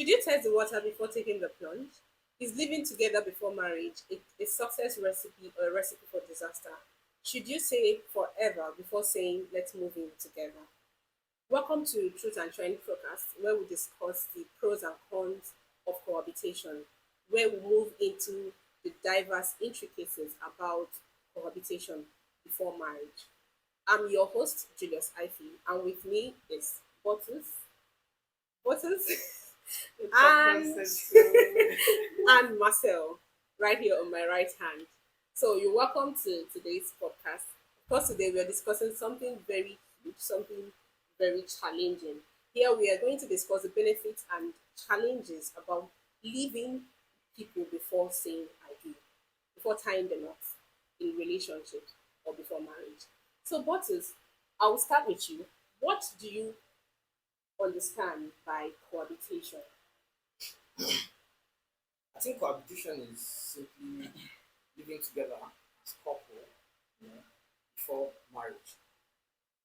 Should you test the water before taking the plunge? Is living together before marriage a success recipe or a recipe for disaster? Should you say forever before saying let's move in together? Welcome to Truth and Trend Podcast, where we discuss the pros and cons of cohabitation, where we move into the diverse intricacies about cohabitation before marriage. I'm your host, Julius Ife, and with me is Bottles, and and Marcel, right here on my right hand. So you're welcome to today's podcast. Of course, today we are discussing something very huge, something very challenging. Here we are going to discuss the benefits and challenges about leaving people before saying I do, before tying the knot in relationships or before marriage. So, Bottles, I will start with you. What do you understand by cohabitation? I think cohabitation is simply living together as couple, you know, before marriage.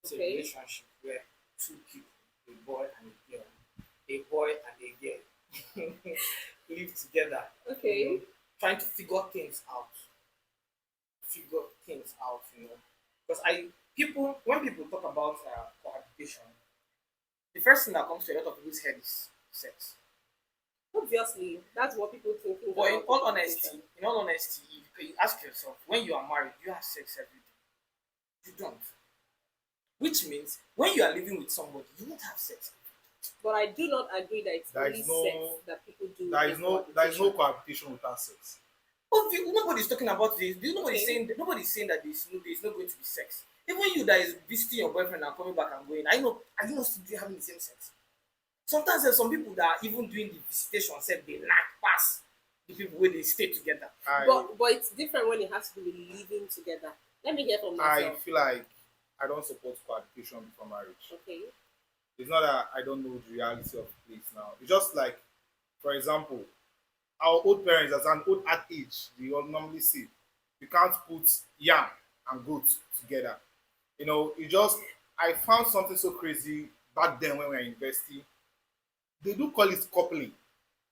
It's a Okay, relationship where two people, a boy and a girl, live together, you know, okay. trying to figure things out. Because I people when people talk about cohabitation, the first thing that comes to a lot of people's head is sex. Obviously, that's what people thinking But about cohabitation. in all honesty, you ask yourself, when you are married, you have sex every day. You don't. Which means when you are living with somebody, you won't have sex. But I do not agree that it's There only is sex no that people do there in is no cohabitation. cohabitation without sex. Nobody's talking about this. Okay. Nobody's saying that there's not going to be sex. Even you that is visiting your boyfriend and coming back and going, I know, are you not still having the same sex? Sometimes there's some people that are even doing the visitation said they not pass the people where they stay together. I But it's different when it has to do with living together. Let me hear from I myself. feel like I don't support cohabitation before marriage. Okay. It's not that I don't know the reality of the place now. It's just like, for example, our old parents, as an old at age, they all normally say you can't put yam and goat together. It just I found something so crazy back then when we were in university. They do call it coupling.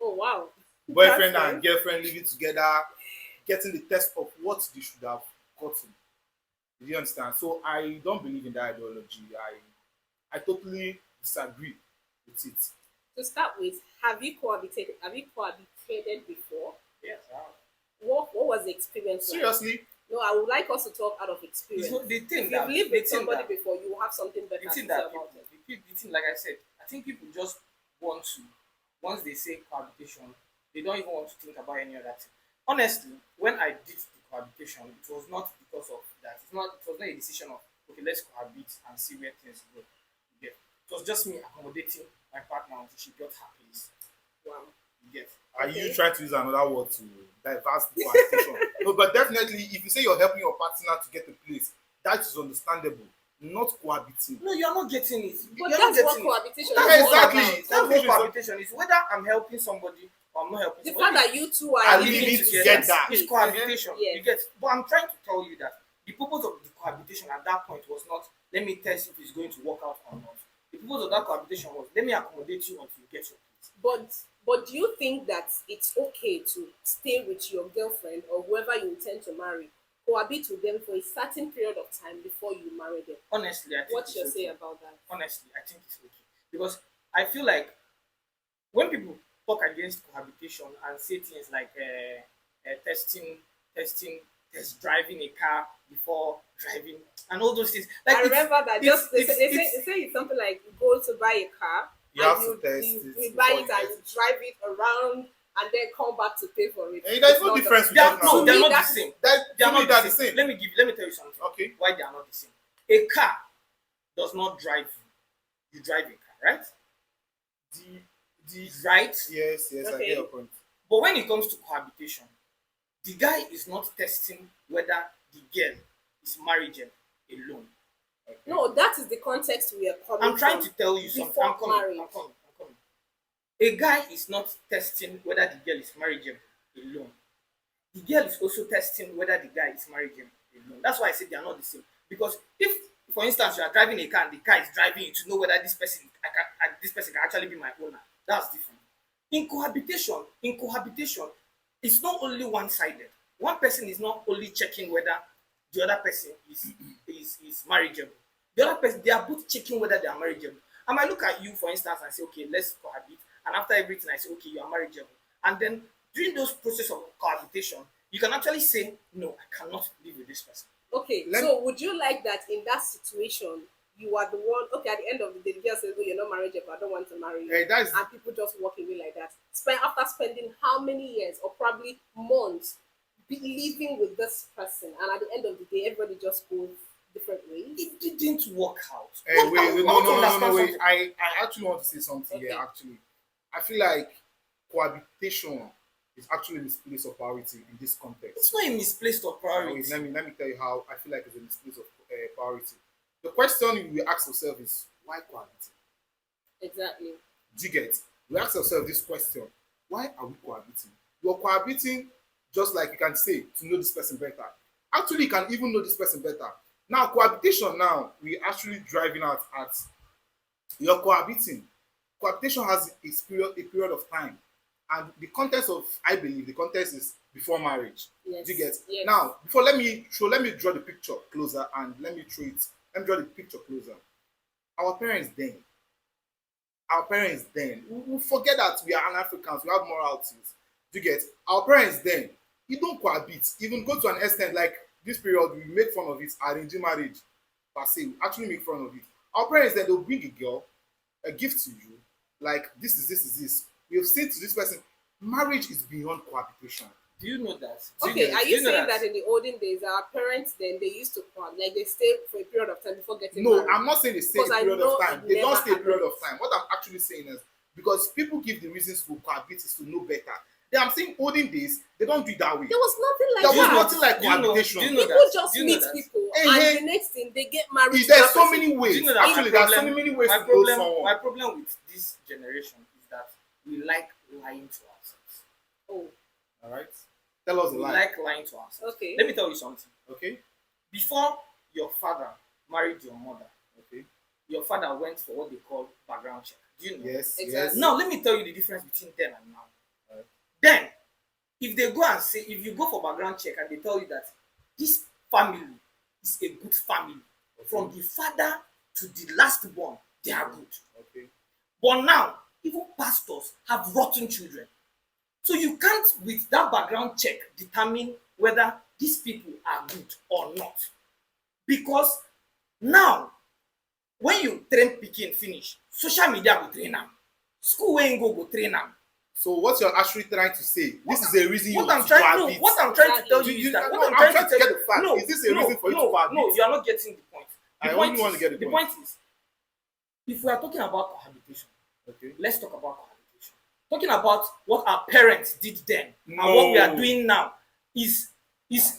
Oh wow. That's Boyfriend nice. and girlfriend living together, getting the test of what they should have gotten. Do you understand? So I don't believe in that ideology. I totally disagree with it. To start with, have you cohabitated before? Yes. What was the experience like? Seriously, No, I would like us to talk out of It's experience. not the If thing you've that lived the with thing somebody that before, you will have something better the to thing say that about it. the thing like I said, I think people just want to once they say cohabitation, they don't even want to think about any other thing. Honestly, when I did the cohabitation, it was not because of that. It was not a decision of okay, let's cohabit and see where things go. You get. It was just me accommodating my partner until she got her place. Wow. You get. are you Okay. trying to use another word to diverse the cohabitation? No, but definitely, if you say you're helping your partner to get a place, that is understandable. Not cohabiting. No, you are not getting it. But You're not that's what getting it. cohabitation That's is what all Exactly. about. That's what Cohabitation is cohabitation is. Whether I'm helping somebody or I'm not helping The somebody. fact that you two are Are living living in the together. same It's space. cohabitation. Yes. You get. But I'm trying to tell you that the purpose of the cohabitation at that point was not let me test if it's going to work out or not. The purpose of that cohabitation was let me accommodate you until you get your place. But do you think that it's okay to stay with your girlfriend or whoever you intend to marry, cohabit with them for a certain period of time before you marry them? Honestly, I think What's it's your okay. say about that? Honestly, I think it's okay because I feel like when people talk against cohabitation and say things like testing, test driving a car before driving, and all those things, like I remember that it's, just it's, they say it's something like you go to buy a car You and have to test it you buy before it you and get you it. drive it around and then come back to pay for it. And there's It's no not difference the, they between are, no, to they are me not the that same. that. They To are me, not they're the the same. same. Let me tell you something. Okay. Why they are not the same? A car does not drive you. You drive a car, right? The the Right. yes, I get okay. your point. But when it comes to cohabitation, the guy is not testing whether the girl is marriageable alone. Okay. No, that is the context we are coming I'm trying from. to tell you something. Before I'm coming. marriage. I'm coming. A guy is not testing whether the girl is marriageable alone. The girl is also testing whether the guy is marriageable alone. That's why I said they are not the same. Because if, for instance, you are driving a car and the car is driving you to know whether this person can actually be my owner, that's different. In cohabitation, it's not only one-sided. One person is not only checking whether the other person is marriageable. The other person, they are both checking whether they are marriageable. I might look at you, for instance, and say, okay, let's cohabit. And after everything, I say, okay, you are marriageable. And then during those process of cohabitation, you can actually say, no, I cannot live with this person. Okay, Let- so would you like that in that situation, you are the one, okay, at the end of the day, the girl says, oh, you're not marriageable, I don't want to marry you. That's And people just walk away like that. After spending how many years or probably months living with this person, and at the end of the day, everybody just goes different ways. It didn't work out. wait, no, I want to no, no, no, understand no, wait. something. I actually want to say something here. Okay. Actually, I feel like cohabitation is actually misplaced of priority in this context. It's not a misplaced of priority. Wait, let me tell you how I feel like it's a misplaced of priority. The question we ask ourselves is why cohabiting? Exactly. Do you get? We ask ourselves this question: why are we cohabiting? You're cohabiting just like you can say to know this person better. Actually, you can even know this person better. Now, cohabitation. Now we actually driving out at you're cohabiting. Cohabitation has a period of time, and the context of I believe the context is before marriage. Yes. Do you get? Yes. Now, before let me draw the picture closer and let me throw it. Let me draw the picture closer. Our parents then, we forget that we are an Africans, we have moralities. Do you get? Our parents then, you don't cohabit, even go to an extent like this period, we make fun of it, arranging marriage, per se, we actually make fun of it. Our parents then, they'll bring a girl, a gift to you, like this. We have said to this person, marriage is beyond cohabitation. Do you know that? Okay, are Do you know saying that in the olden days, our parents then they used to come, like they stay for a period of time before getting No, married? I'm not saying they stay a Because I period know of time. it They don't never stay a period happens. of time. What I'm actually saying is because people give the reasons to cohabit is to know better. Then I'm saying olden days, they don't do it that way. There was nothing like There was that. nothing like Do you know- cohabitation. do you know People that? just Do you know meet that? people, Eh, and eh. the next thing they get married. to There's that so person. many Do ways. you know that Actually, there's so many ways my to know problem, someone. my problem with this generation is that we like lying to ourselves. Oh, All right. Tell us a We lie. like lying to ourselves. okay. Let me tell you something. Okay. Before your father married your mother, Okay. your father went for what they call background check. Do you know? Yes. Exactly. Yes. Now let me tell you the difference between then and now. Alright. Then, if they go and say, if you go for background check and they tell you that this family is a good family, from the father to the last born, they are good. Okay. But now, even pastors have rotten children. So you can't, with that background check, determine whether these people are good or not. Because now, when you train pikin finish, social media go train am, school wey im go train am. So what you're actually trying to say, this is a reason What you I'm trying, no, cohabit. what I'm trying to tell you You- is that no, what I'm I'm trying to get tell the fact. no, Is this a no, reason for you no, to cohabit? No, you are not getting the point. I The only point want to is, get the the point. point is, if we are talking about cohabitation, Okay. let's talk about cohabitation. Talking about what our parents did then and No. what we are doing now is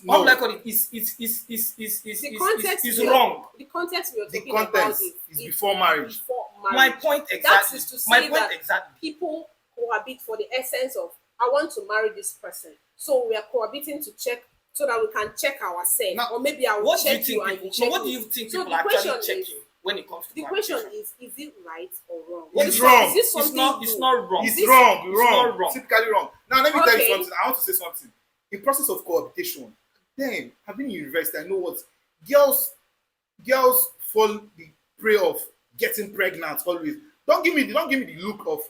No. how will I call it? Is The context is we are- wrong. The context we are The talking about context is before marriage. Before marriage. My point That exactly. is to My say point that exactly. people cohabit for the essence of I want to marry this person. So we are cohabiting to check so that we can check ourselves. Now, or maybe I will What do you check think you and people? you So check what do me. you think So people the are actually question is- checking when it comes to The question cohabitation? is it right or wrong? It's Is wrong. this It's something not. It's good? not wrong. It's this- wrong. it's Wrong. not wrong. Typically wrong. Now let me tell you Okay. something. I want to say something. In process of cohabitation, then I've been in university. I know what girls fall the prey of getting pregnant always. Don't give me the look of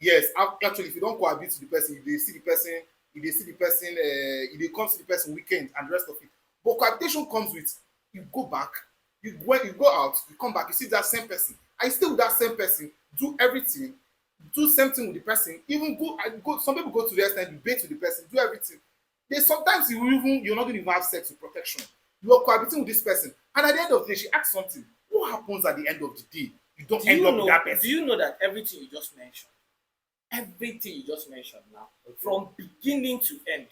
yes. Actually, if you don't cohabit with the person, if they see the person, if they come see the person weekend and the rest of it. But cohabitation comes with you go back, you go out, you come back, you see that same person. I stay with that same person, do everything, do same thing with the person, even go some people go to the extent you bait with the person, do everything. There's sometimes you're not going to even have sex with protection. You are cohabiting with this person, and at the end of the day, she asks something. What happens at the end of the day? You don't Do end you up know? with that person. Do you know that everything you just mentioned now, from beginning to end,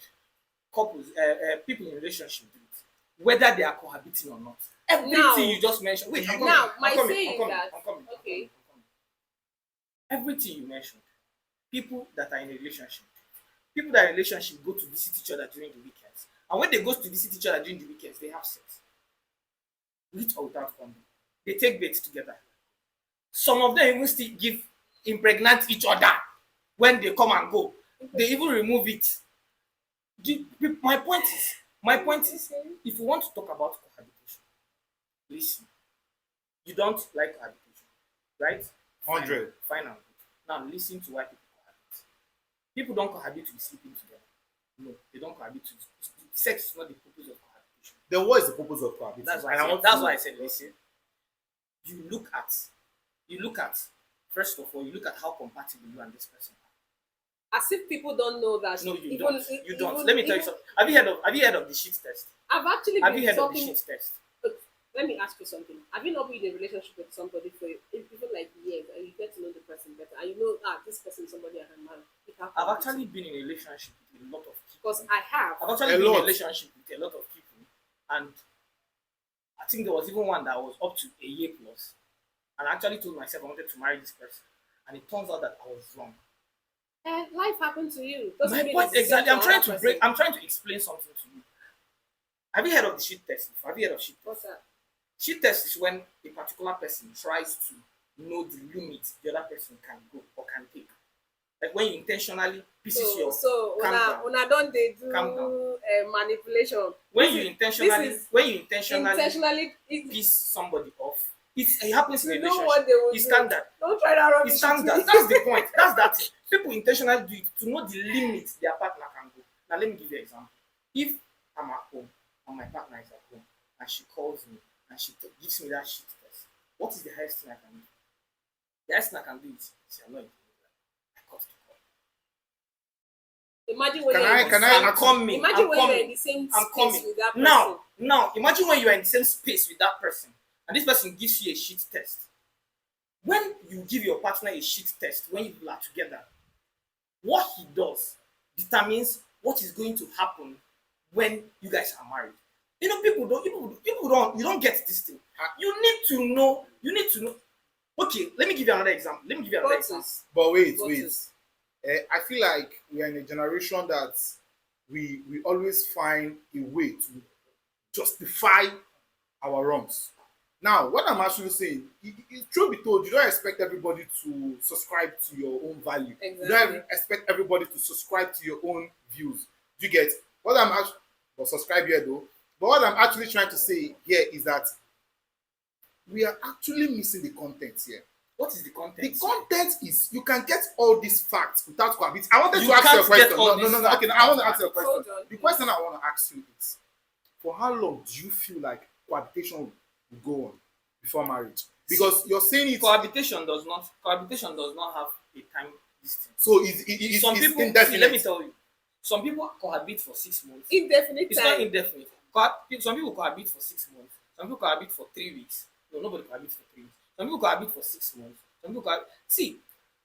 people in relationship do it, whether they are cohabiting or not. Everything Now- you just mentioned. Wait, I'm coming. Now, I'm my coming, say I'm is coming, that- I'm coming, I'm okay. coming, I'm coming. Everything you mentioned, people that are in a relationship, people that are in a relationship go to visit each other during the weekends, and when they go to visit each other during the weekends, they have sex, with or without condom. They take dates together. Some of them even still impregnate each other. when they come and go. They even remove it. My point is, Okay. if you want to talk about cohabitation, listen. You don't like cohabitation, right? Fine. 100. Fine and good. Now listen to why people cohabit. People don't cohabit with sleeping together. No, they don't cohabit with sex is not the purpose of cohabitation. Then what is the purpose of cohabitation? That's why And I said, want that's to why I know. said listen. You look at first of all, you look at how compatible you and this person are. As if people don't know that. No, you even, don't. You don't. even- Let me tell you even- something. Have you heard of the shit test? I've actually Have been you heard of the talking. shit test? But let me ask you something. Have you not been in a relationship with somebody for even like years, and you get to know the person better, and you know, this person is somebody I can marry? I've actually been in a relationship with a lot of people. because I have. I've actually A been in a lot. relationship with a lot of people, and I think there was even one that was up to a year plus. And I actually told myself I wanted to marry this person, and it turns out that I was wrong. Life happened to you. Doesn't My mean point it's the same exactly. for another person. I'm trying to explain something to you. Have you heard of the shit test? Have you heard of shit test? What's that? Shit test is when a particular person tries to know the limit the other person can go or can take. Like when you intentionally pieces your So calm down. una don dey do Calm down. manipulation. When This you is- intentionally this is when you intentionally intentionally. piss somebody off, it happens in a You know relationship. what they will It's do. standard. Don't try that rubbish. It's with standard. me. That's the point. That's that thing. People intentionally do it to know the limits their partner can go. Now let me give you an example. If I'm at home and my partner is at home and she calls me and she gives me that shit test, what is the highest thing I can do? The highest thing I can do is say I'm not in I cut the call. Imagine when Can you're I- in the can I same- I'm coming. Imagine I'm when you're coming. in the same I'm space coming. with that person. Now, imagine when you are in the same space with that person and this person gives you a shit test. When you give your partner a shit test, when you are together, what he does determines what is going to happen when you guys are married. You know, you don't get this thing. You need to know. Okay, let me give you another example. Bottles. But wait. Bottles. I feel like we are in a generation that we always find a way to justify our wrongs. Now, what I'm actually saying, truth be told, you don't expect everybody to subscribe to your own value. You Exactly. don't expect everybody to subscribe to your own views. Do you get what I'm actually? But subscribe here though. But what I'm actually trying to say here is that we are actually missing the content here. What is the The content? content is you can get all these facts without cohabiting. I wanted You to ask you a can't get question. all No. these Okay, facts I want to without ask you a question. Hold on, The question I want to ask you is, for how long do you feel like cohabitation will go on before marriage? Because you're saying it. Cohabitation does not have a time distance. So it's Some people, indefinite. see, let me tell you, some people cohabit for 6 months. Indefinite It's not time. indefinite. Some people cohabit for 6 months. Some people cohabit for 3 weeks. No, nobody cohabits for 3 weeks. Some people cohabit for 6 months. Some people see,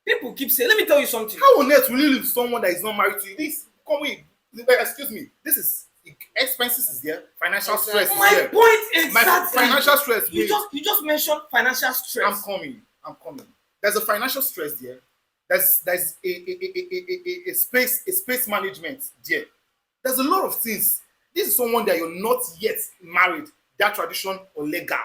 people keep saying, let me tell you something. How on earth will you leave someone that is not married to you? This come in. Excuse me. This is expenses is there. Financial stress is My there. point My exactly. financial stress. You wait. just mentioned financial stress. I'm coming. There's a financial stress there. There's a space management there. There's a lot of things. This is someone that you're not yet married, that tradition or legal.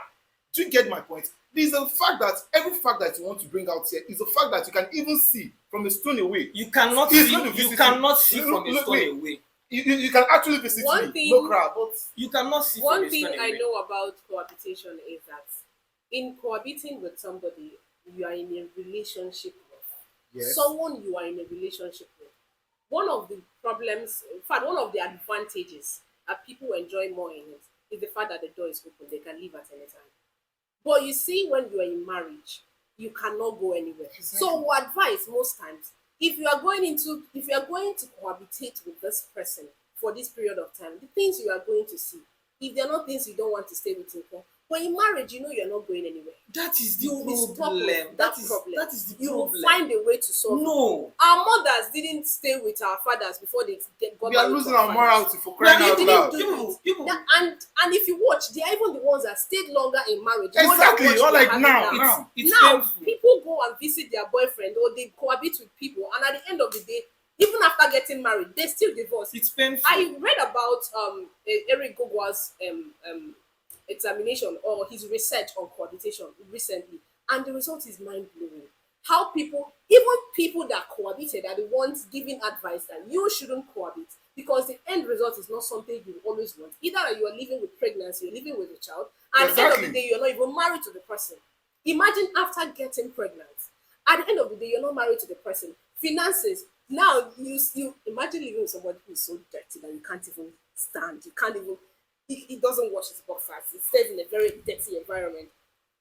Do you get my point? There's a fact that every fact that you want to bring out here is a fact that you can even see from a stone away. You cannot He's see. going to You visit cannot see Look, from a look, stone wait. away. You can actually visit One me. thing- No crap, but You cannot see from One a thing stone I away. know about cohabitation is that in cohabiting with somebody, you are in a relationship with. yes. Someone you are in a relationship with. One of the problems, in fact, one of the advantages that people enjoy more in it is the fact that the door is open. They can leave at any time. But you see, when you are in marriage, you cannot go anywhere. Exactly. So we advise most times, if you are going to cohabitate with this person for this period of time, the things you are going to see, if they're not things you don't want to stay with him for, but in marriage, you know you're not going anywhere. That is the You will be stuck problem. with that problem. That is the You will problem. find a way to solve it. No. Our mothers didn't stay with our fathers before they got We are married to losing our our fathers. morality for crying They out didn't loud. do People- that, and if you watch, they are even the ones that stayed longer in marriage. more than Exactly. what Or we are like having now. It's now painful. people go and visit their boyfriend or they cohabit with people, and at the end of the day, even after getting married, they still divorce. It's painful. I read about Eric Gogwa's examination or his research on cohabitation recently, and the result is mind blowing. how people, even people that cohabited, are the ones giving advice that you shouldn't cohabit, because the end result is not something you always want. Either that you are living with pregnancy, you're living with a child, and at the end of the Exactly. day, you're not even married to the person. Imagine after getting pregnant, at the end of the day, you're not married to the person. Finances. Now you imagine living with somebody who is so dirty that you can't even stand. You can't even. He doesn't wash his boxers. He stays in a very dirty environment.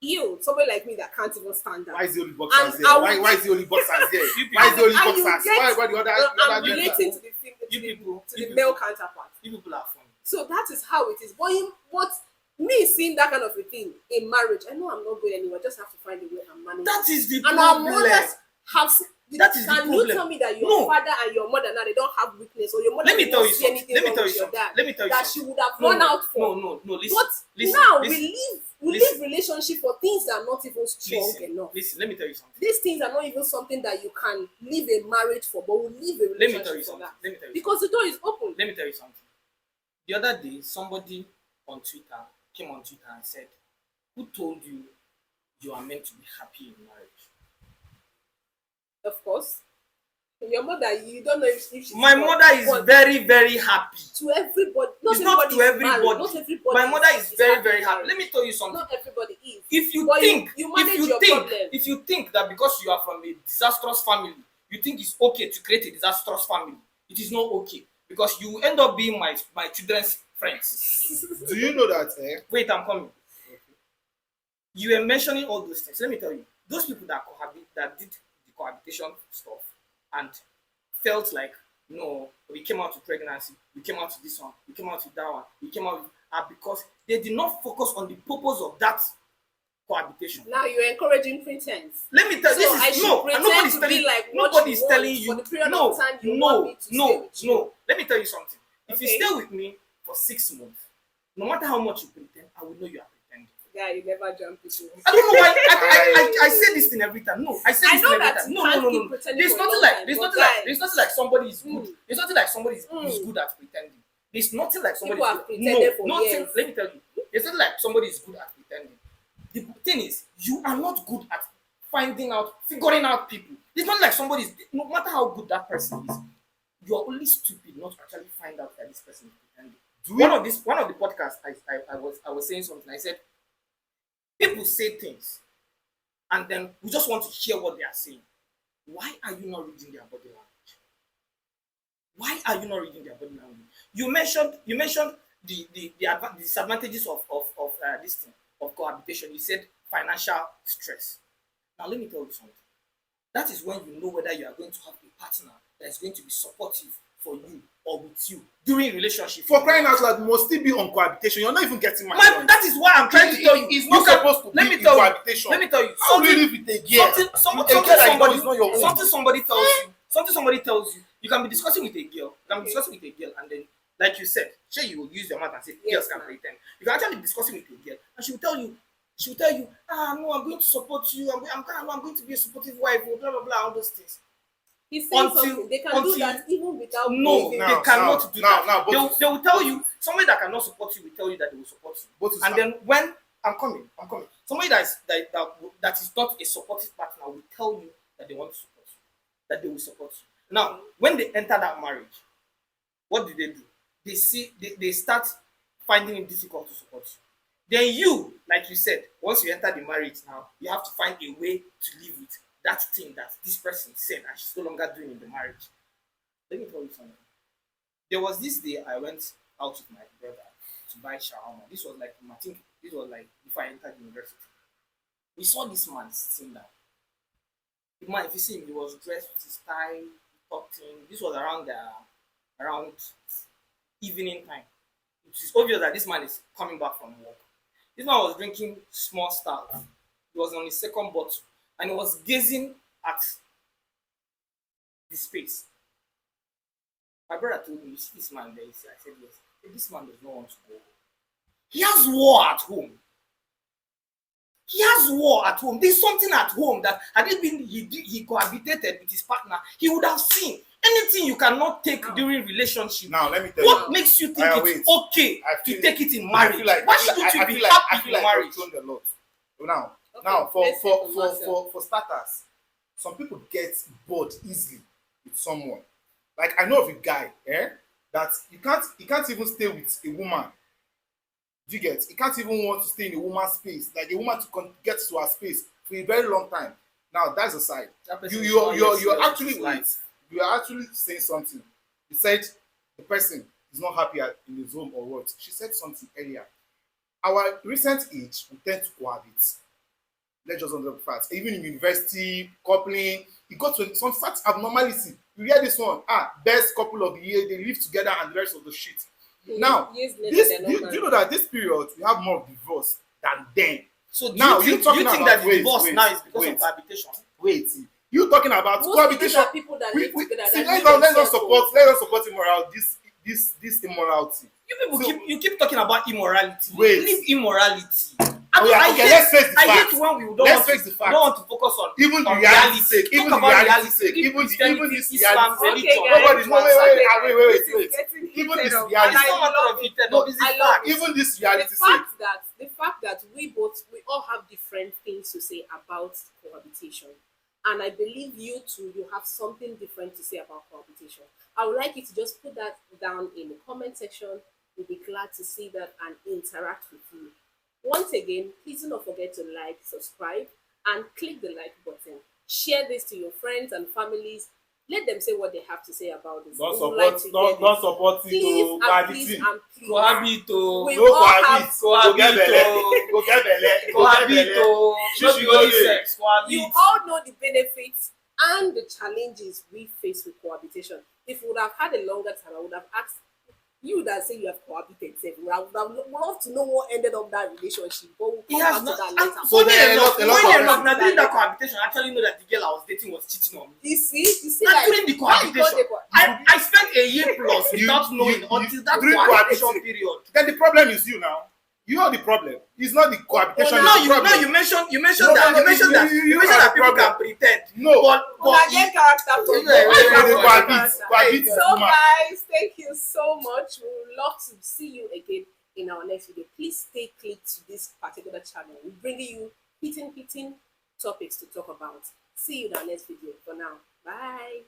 You, somebody like me that can't even stand that. Why is the only boxers And here? I Why will is the only boxers here? You Why is the only and you boxers? get- Why the other? I'm other relating gender? to You people, to you the male people, counterpart. you people are funny. So that is how it is. But me seeing that kind of a thing in marriage, I know I'm not going anywhere. I just have to find a way and manage. That is the And our problem. mothers have. That is the Can you problem. tell me that your No. father and your mother now they don't have weakness, or your mother Let me did tell not you see something. anything Let me wrong tell you with your something. dad Let me tell you that something. she would have No, run no, out for? no. Listen, But listen, now listen, we listen. leave relationship for things that are not even strong listen, enough. listen. Let me tell you something. These things are not even something that you can leave a marriage for, but we leave a Let me tell relationship you for something. that. Let me tell you Because the door is open. Let me tell you something. The other day, somebody on Twitter came on Twitter and said, "Who told you you are meant to be happy in marriage?" Of course. Your mother, you don't know if she's My mother is but very, very happy. to everybody. It's not to is everybody. married. Not everybody. My mother is very, very in happy. marriage. Let me tell you something. Not everybody is. If you But think, you manage if you your think, problem. if you think that because you are from a disastrous family, you think it's okay to create a disastrous family, it is not okay, because you end up being my children's friends. Do you know that? Wait, I'm coming. You were mentioning all those things. Let me tell you, those people that did the cohabitation stuff and felt like, no, we came out to pregnancy, we came out to this one, we came out to that one, we came out are because they did not focus on the purpose of that cohabitation. Now you're encouraging pretense. Let me tell you, So I this is should no, and pretend nobody's to telling be like what nobody's you telling want you for the period no, of time you no, want me to stay no, with you. no. Let me tell you something. If you Okay. stay with me for 6 months, no matter how much you pretend, I will know you are pretending. Yeah, you never jump people. I don't know why I say this thing every time. No, I say I this know thing every that time. you No, can't no, no, keep no. pretending There's for a nothing long like time, there's but nothing like guys, there's nothing like somebody is good. Mm. There's nothing like somebody is good at pretending. There's nothing like somebody People is have good. pretended No, for nothing. years. Let me tell you. There's nothing like somebody is good at pretending. The thing is, you are not good at figuring out people. It's not like somebody is, no matter how good that person is, you are only stupid not to actually find out that this person is pretending. One of the podcasts I was saying something. I said people say things and then we just want to hear what they are saying. Why are you not reading their body language? Why are you not reading their body language? You mentioned the disadvantages of this thing of cohabitation. You said financial stress. Now let me tell you something. That is when you know whether you are going to have a partner that is going to be supportive for you or with you during relationship. For crying out loud, you must still be on cohabitation. You're not even getting my point. That is why I'm trying to tell you. It's not supposed to be in cohabitation. Let me tell you. How will you live with a girl? Something somebody tells you. You can be discussing with a girl. You can be discussing with a girl, and then, like you said, sure you will use your mouth and say Yes, girls can ma'am. pretend. You can actually be discussing with a girl, and she will tell you, no, I'm going to support you. I'm going to be a supportive wife. Blah blah blah. All those things. He's saying Until- something. They can do until- that even without No, being- they Now, cannot do now, that. but- They will tell you, somebody that cannot support you will tell you that they will support you. But it's And not- then when I'm coming. Somebody that is not a supportive partner will tell you that they want to support you, that they will support you. Now, when they enter that marriage, what do? They start finding it difficult to support you. Then you, like you said, once you enter the marriage now, you have to find a way to live with that thing that this person said and she's no longer doing in the marriage. Let me tell you something. There was this day I went out with my brother to buy shawarma. This was like before I entered university. We saw this man sitting down. The man, if you see him, he was dressed with his tie, he talked in. This was around evening time. It is obvious that this man is coming back from work. This man was drinking small stout. He was on his second bottle and he was gazing at the space. My brother told me, "You see this man there?" I said, "Yes." This man does not want to go. He has war at home. There's something at home that had it been he cohabitated with his partner, he would have seen. Anything you cannot take during relationship. Now let me tell What you. makes you think Wait. it's okay I to feel- take it in I marriage? feel like Why shouldn't you be happy in marriage? I've shown a lot. Now, Okay, now let's say for Marcel. for starters, some people get bored easily with someone. Like I know of a guy, that he can't even stay with a woman. Do you get? He can't even want to stay in a woman's space, like a woman to get to her space for a very long time. Now that's aside. That You person is you're not you're yet you're serious with actually his wait. life. You are actually saying something. You said the person is not happy in his home or what? She said something earlier. Our recent age, we tend to cohabit. Let's just understand the facts. Even in university, coupling, you go to some such abnormality. You hear this one, best couple of the year, they live together and the rest of the shit. Now, Years later, this they're do not you know married. that this period we have more of divorce than then? So Now do you talking you think about that the divorce now is because of cohabitation? wait. You talking about Most of them cohabitation? are people that live together See, that let's live not themselves. support immoral this immorality. You people So- keep talking about immorality. Wait. Leave immorality. Okay, let's face the I facts. hate when we don't Let's want to, face the we facts. don't want to focus on Even the on reality sake, even Talk the about reality sake, Leave even Christianity, this Islam, reality sake. religion. Okay, guys. Nobody, no, wait. Even this Even reality, It's not matter of intent, no, it's the I love fact. even this the reality sake. fact that we all have different things to say about cohabitation, and I believe you too, you have something different to say about cohabitation. I would like you to just put that down in the comment section. We'll be glad to see that and interact with you. Once again, please do not forget to like, subscribe, and click the like button. Share this to your friends and families. Let them say what they have to say about this. Don't We would like support, to hear don't this. support it Please to and please cohabiting. and please. Cohabit o. We No all cohabit. have Go get belle. Cohabit Go get belle. Go get Cohabit belle. o. No Shishi be only go dey. sex. Cohabit. You all know the benefits and the challenges we face with cohabitation. If we would have had a longer time, I would have asked you that say you have cohabited. I would have loved to know what ended up that relationship, but we'll He come has back to not. that later. So there are a lot Funny of enough, now during that people. cohabitation, I actually know that the girl I was dating was cheating on me. You see, Not like during the why you got cohabitation. I spent a year plus without knowing until that during cohabitation cohabitation. period. Then the problem is you now. You are the problem. It's not the cohabitation. Oh, it's the problem. You mentioned No, that no, you mentioned that you that are the people problem. can pretend. No. But Una get character from Yeah, Why yeah, you yeah, have yeah, to yeah. get character? Cohabit, So woman. guys, thank you so much. We would love to see you again in our next video. Please stay clicked to this particular channel. We're bringing you hitting topics to talk about. See you in our next video. For now, bye.